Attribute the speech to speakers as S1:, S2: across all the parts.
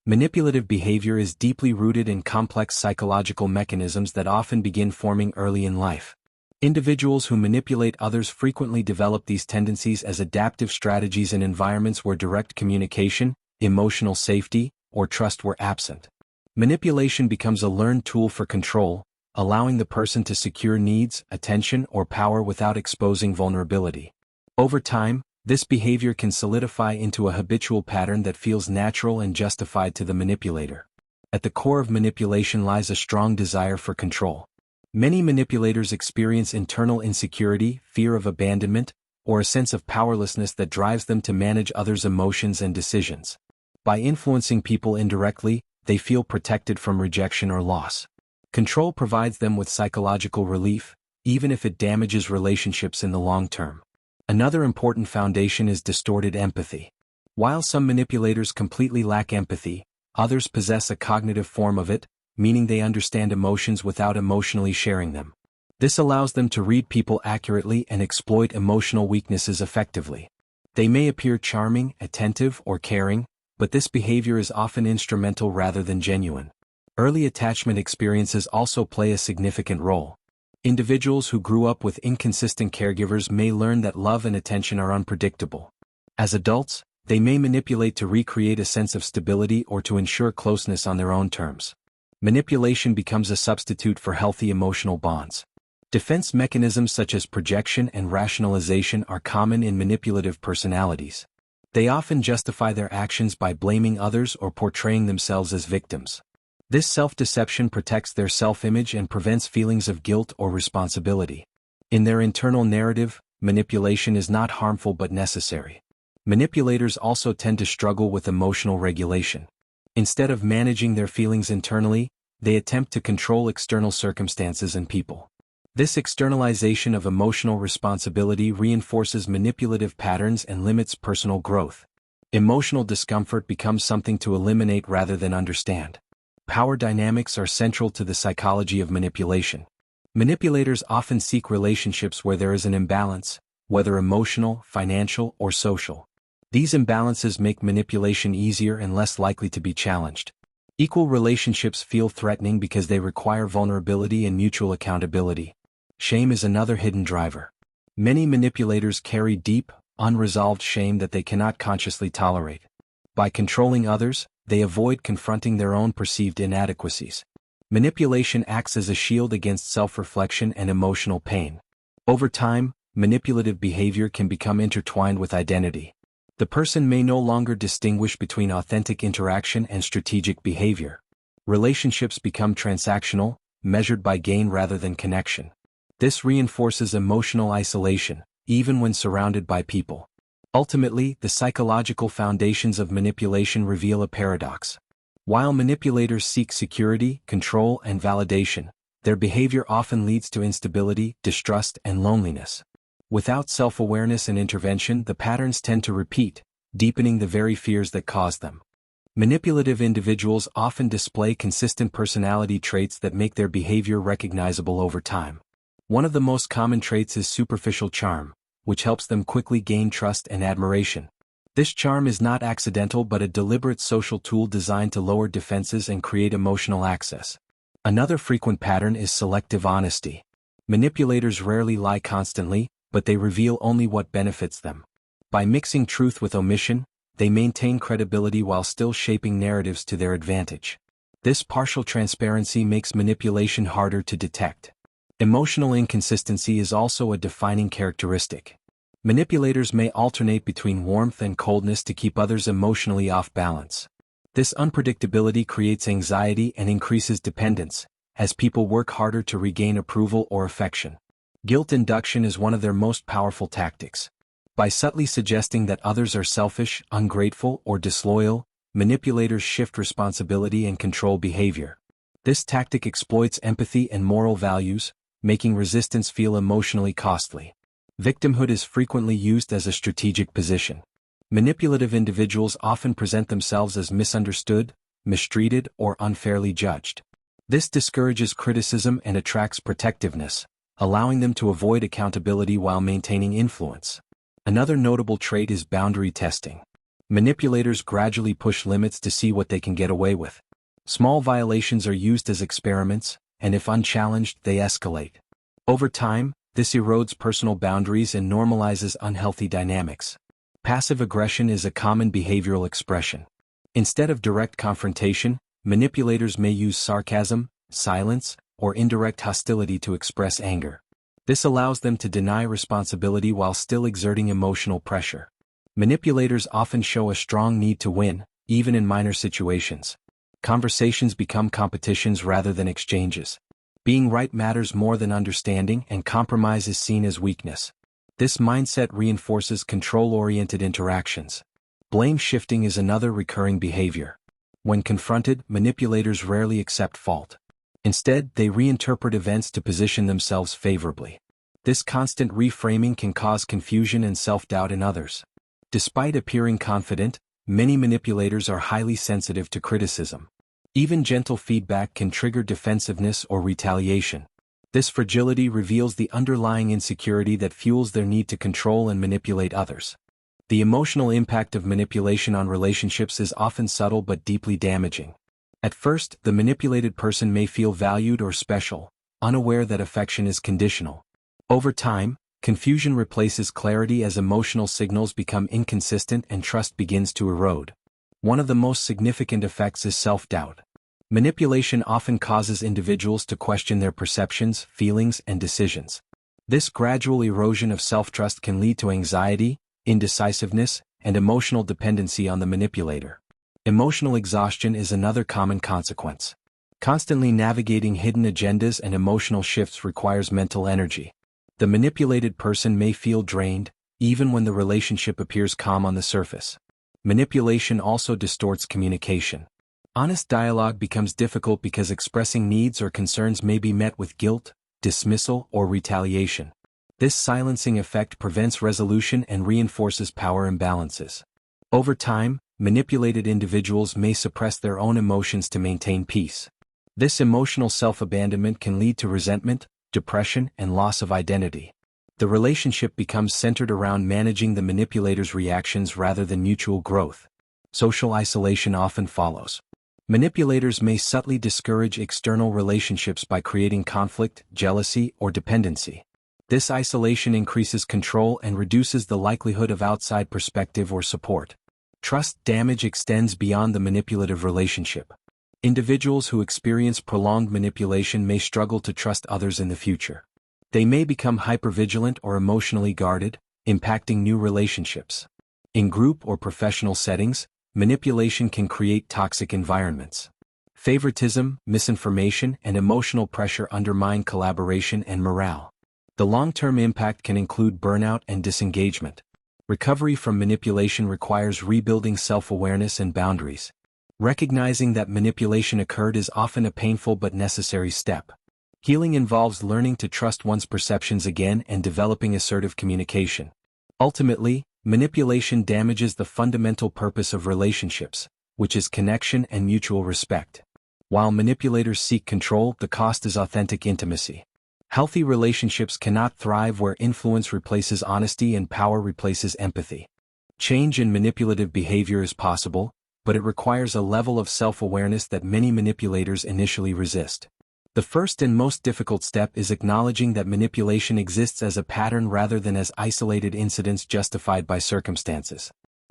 S1: Manipulative behavior is deeply rooted in complex psychological mechanisms that often begin forming early in life. Individuals who manipulate others frequently develop these tendencies as adaptive strategies in environments where direct communication, emotional safety, or trust were absent. Manipulation becomes a learned tool for control, allowing the person to secure needs, attention, or power without exposing vulnerability. Over time, this behavior can solidify into a habitual pattern that feels natural and justified to the manipulator. At the core of manipulation lies a strong desire for control. Many manipulators experience internal insecurity, fear of abandonment, or a sense of powerlessness that drives them to manage others' emotions and decisions. By influencing people indirectly, they feel protected from rejection or loss. Control provides them with psychological relief, even if it damages relationships in the long term. Another important foundation is distorted empathy. While some manipulators completely lack empathy, others possess a cognitive form of it, meaning they understand emotions without emotionally sharing them. This allows them to read people accurately and exploit emotional weaknesses effectively. They may appear charming, attentive, or caring, but this behavior is often instrumental rather than genuine. Early attachment experiences also play a significant role. Individuals who grew up with inconsistent caregivers may learn that love and attention are unpredictable. As adults, they may manipulate to recreate a sense of stability or to ensure closeness on their own terms. Manipulation becomes a substitute for healthy emotional bonds. Defense mechanisms such as projection and rationalization are common in manipulative personalities. They often justify their actions by blaming others or portraying themselves as victims. This self-deception protects their self-image and prevents feelings of guilt or responsibility. In their internal narrative, manipulation is not harmful but necessary. Manipulators also tend to struggle with emotional regulation. Instead of managing their feelings internally, they attempt to control external circumstances and people. This externalization of emotional responsibility reinforces manipulative patterns and limits personal growth. Emotional discomfort becomes something to eliminate rather than understand. Power dynamics are central to the psychology of manipulation. Manipulators often seek relationships where there is an imbalance, whether emotional, financial, or social. These imbalances make manipulation easier and less likely to be challenged. Equal relationships feel threatening because they require vulnerability and mutual accountability. Shame is another hidden driver. Many manipulators carry deep, unresolved shame that they cannot consciously tolerate. By controlling others, they avoid confronting their own perceived inadequacies. Manipulation acts as a shield against self-reflection and emotional pain. Over time, manipulative behavior can become intertwined with identity. The person may no longer distinguish between authentic interaction and strategic behavior. Relationships become transactional, measured by gain rather than connection. This reinforces emotional isolation, even when surrounded by people. Ultimately, the psychological foundations of manipulation reveal a paradox. While manipulators seek security, control, and validation, their behavior often leads to instability, distrust, and loneliness. Without self-awareness and intervention, the patterns tend to repeat, deepening the very fears that cause them. Manipulative individuals often display consistent personality traits that make their behavior recognizable over time. One of the most common traits is superficial charm, which helps them quickly gain trust and admiration. This charm is not accidental but a deliberate social tool designed to lower defenses and create emotional access. Another frequent pattern is selective honesty. Manipulators rarely lie constantly, but they reveal only what benefits them. By mixing truth with omission, they maintain credibility while still shaping narratives to their advantage. This partial transparency makes manipulation harder to detect. Emotional inconsistency is also a defining characteristic. Manipulators may alternate between warmth and coldness to keep others emotionally off balance. This unpredictability creates anxiety and increases dependence, as people work harder to regain approval or affection. Guilt induction is one of their most powerful tactics. By subtly suggesting that others are selfish, ungrateful, or disloyal, manipulators shift responsibility and control behavior. This tactic exploits empathy and moral values, making resistance feel emotionally costly. Victimhood is frequently used as a strategic position. Manipulative individuals often present themselves as misunderstood, mistreated, or unfairly judged. This discourages criticism and attracts protectiveness, allowing them to avoid accountability while maintaining influence. Another notable trait is boundary testing. Manipulators gradually push limits to see what they can get away with. Small violations are used as experiments, and if unchallenged, they escalate. Over time, this erodes personal boundaries and normalizes unhealthy dynamics. Passive aggression is a common behavioral expression. Instead of direct confrontation, manipulators may use sarcasm, silence, or indirect hostility to express anger. This allows them to deny responsibility while still exerting emotional pressure. Manipulators often show a strong need to win, even in minor situations. Conversations become competitions rather than exchanges. Being right matters more than understanding, and compromise is seen as weakness. This mindset reinforces control-oriented interactions. Blame shifting is another recurring behavior. When confronted, manipulators rarely accept fault. Instead, they reinterpret events to position themselves favorably. This constant reframing can cause confusion and self-doubt in others. Despite appearing confident, many manipulators are highly sensitive to criticism. Even gentle feedback can trigger defensiveness or retaliation. This fragility reveals the underlying insecurity that fuels their need to control and manipulate others. The emotional impact of manipulation on relationships is often subtle but deeply damaging. At first, the manipulated person may feel valued or special, unaware that affection is conditional. Over time, confusion replaces clarity as emotional signals become inconsistent and trust begins to erode. One of the most significant effects is self-doubt. Manipulation often causes individuals to question their perceptions, feelings, and decisions. This gradual erosion of self-trust can lead to anxiety, indecisiveness, and emotional dependency on the manipulator. Emotional exhaustion is another common consequence. Constantly navigating hidden agendas and emotional shifts requires mental energy. The manipulated person may feel drained, even when the relationship appears calm on the surface. Manipulation also distorts communication. Honest dialogue becomes difficult because expressing needs or concerns may be met with guilt, dismissal, or retaliation. This silencing effect prevents resolution and reinforces power imbalances. Over time, manipulated individuals may suppress their own emotions to maintain peace. This emotional self-abandonment can lead to resentment, depression, and loss of identity. The relationship becomes centered around managing the manipulator's reactions rather than mutual growth. Social isolation often follows. Manipulators may subtly discourage external relationships by creating conflict, jealousy, or dependency. This isolation increases control and reduces the likelihood of outside perspective or support. Trust damage extends beyond the manipulative relationship. Individuals who experience prolonged manipulation may struggle to trust others in the future. They may become hypervigilant or emotionally guarded, impacting new relationships. In group or professional settings, manipulation can create toxic environments. Favoritism, misinformation, and emotional pressure undermine collaboration and morale. The long-term impact can include burnout and disengagement. Recovery from manipulation requires rebuilding self-awareness and boundaries. Recognizing that manipulation occurred is often a painful but necessary step. Healing involves learning to trust one's perceptions again and developing assertive communication. Ultimately, manipulation damages the fundamental purpose of relationships, which is connection and mutual respect. While manipulators seek control, the cost is authentic intimacy. Healthy relationships cannot thrive where influence replaces honesty and power replaces empathy. Change in manipulative behavior is possible, but it requires a level of self-awareness that many manipulators initially resist. The first and most difficult step is acknowledging that manipulation exists as a pattern rather than as isolated incidents justified by circumstances.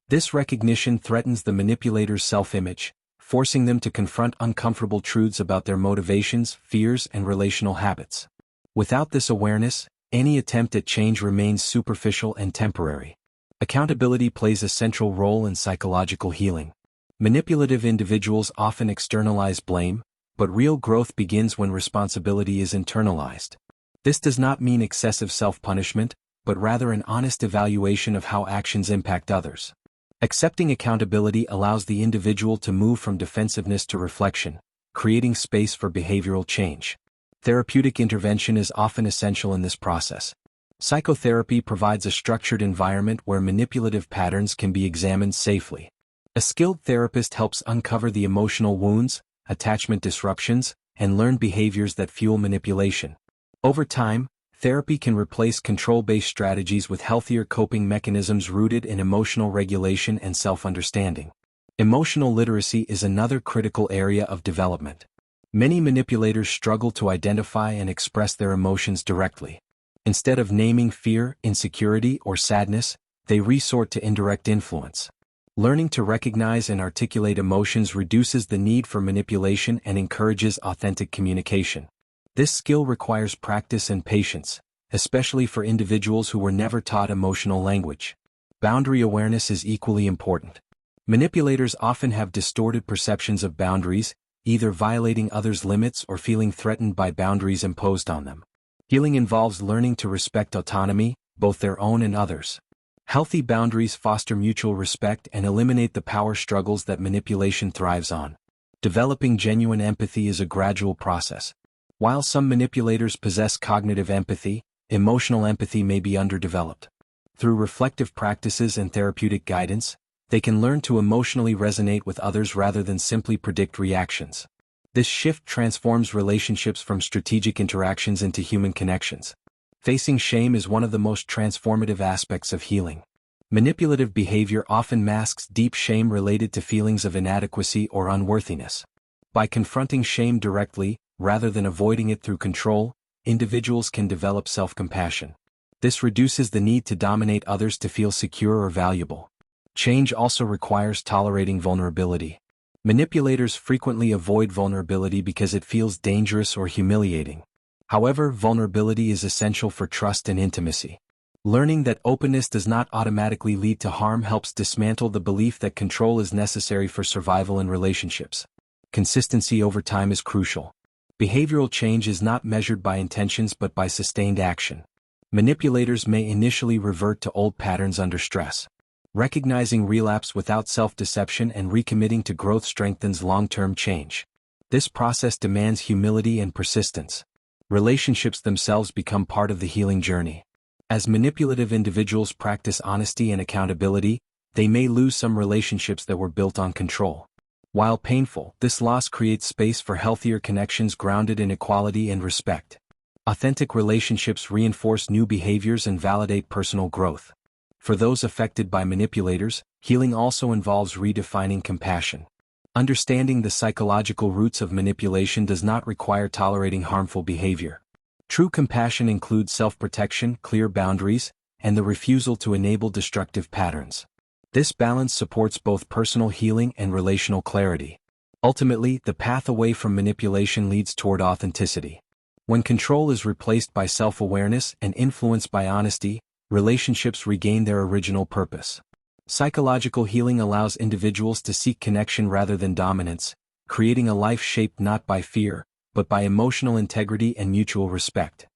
S1: This recognition threatens the manipulator's self-image, forcing them to confront uncomfortable truths about their motivations, fears, and relational habits. Without this awareness, any attempt at change remains superficial and temporary. Accountability plays a central role in psychological healing. Manipulative individuals often externalize blame, but real growth begins when responsibility is internalized. This does not mean excessive self-punishment, but rather an honest evaluation of how actions impact others. Accepting accountability allows the individual to move from defensiveness to reflection, creating space for behavioral change. Therapeutic intervention is often essential in this process. Psychotherapy provides a structured environment where manipulative patterns can be examined safely. A skilled therapist helps uncover the emotional wounds, attachment disruptions, and learned behaviors that fuel manipulation. Over time, Therapy can replace control-based strategies with healthier coping mechanisms rooted in emotional regulation and self-understanding. Emotional literacy is another critical area of development. Many manipulators struggle to identify and express their emotions directly. Instead of naming fear, insecurity, or sadness, they resort to indirect influence. Learning to recognize and articulate emotions reduces the need for manipulation and encourages authentic communication. This skill requires practice and patience, especially for individuals who were never taught emotional language. Boundary awareness is equally important. Manipulators often have distorted perceptions of boundaries, either violating others' limits or feeling threatened by boundaries imposed on them. Healing involves learning to respect autonomy, both their own and others. Healthy boundaries foster mutual respect and eliminate the power struggles that manipulation thrives on. Developing genuine empathy is a gradual process. While some manipulators possess cognitive empathy, emotional empathy may be underdeveloped. Through reflective practices and therapeutic guidance, they can learn to emotionally resonate with others rather than simply predict reactions. This shift transforms relationships from strategic interactions into human connections. Facing shame is one of the most transformative aspects of healing. Manipulative behavior often masks deep shame related to feelings of inadequacy or unworthiness. By confronting shame directly, rather than avoiding it through control, individuals can develop self-compassion. This reduces the need to dominate others to feel secure or valuable. Change also requires tolerating vulnerability. Manipulators frequently avoid vulnerability because it feels dangerous or humiliating. However, vulnerability is essential for trust and intimacy. Learning that openness does not automatically lead to harm helps dismantle the belief that control is necessary for survival in relationships. Consistency over time is crucial. Behavioral change is not measured by intentions but by sustained action. Manipulators may initially revert to old patterns under stress. Recognizing relapse without self-deception and recommitting to growth strengthens long-term change. This process demands humility and persistence. Relationships themselves become part of the healing journey. As manipulative individuals practice honesty and accountability, they may lose some relationships that were built on control. While painful, this loss creates space for healthier connections grounded in equality and respect. Authentic relationships reinforce new behaviors and validate personal growth. For those affected by manipulators, healing also involves redefining compassion. Understanding the psychological roots of manipulation does not require tolerating harmful behavior. True compassion includes self-protection, clear boundaries, and the refusal to enable destructive patterns. This balance supports both personal healing and relational clarity. Ultimately, the path away from manipulation leads toward authenticity. When control is replaced by self-awareness and influenced by honesty, relationships regain their original purpose. Psychological healing allows individuals to seek connection rather than dominance, creating a life shaped not by fear, but by emotional integrity and mutual respect.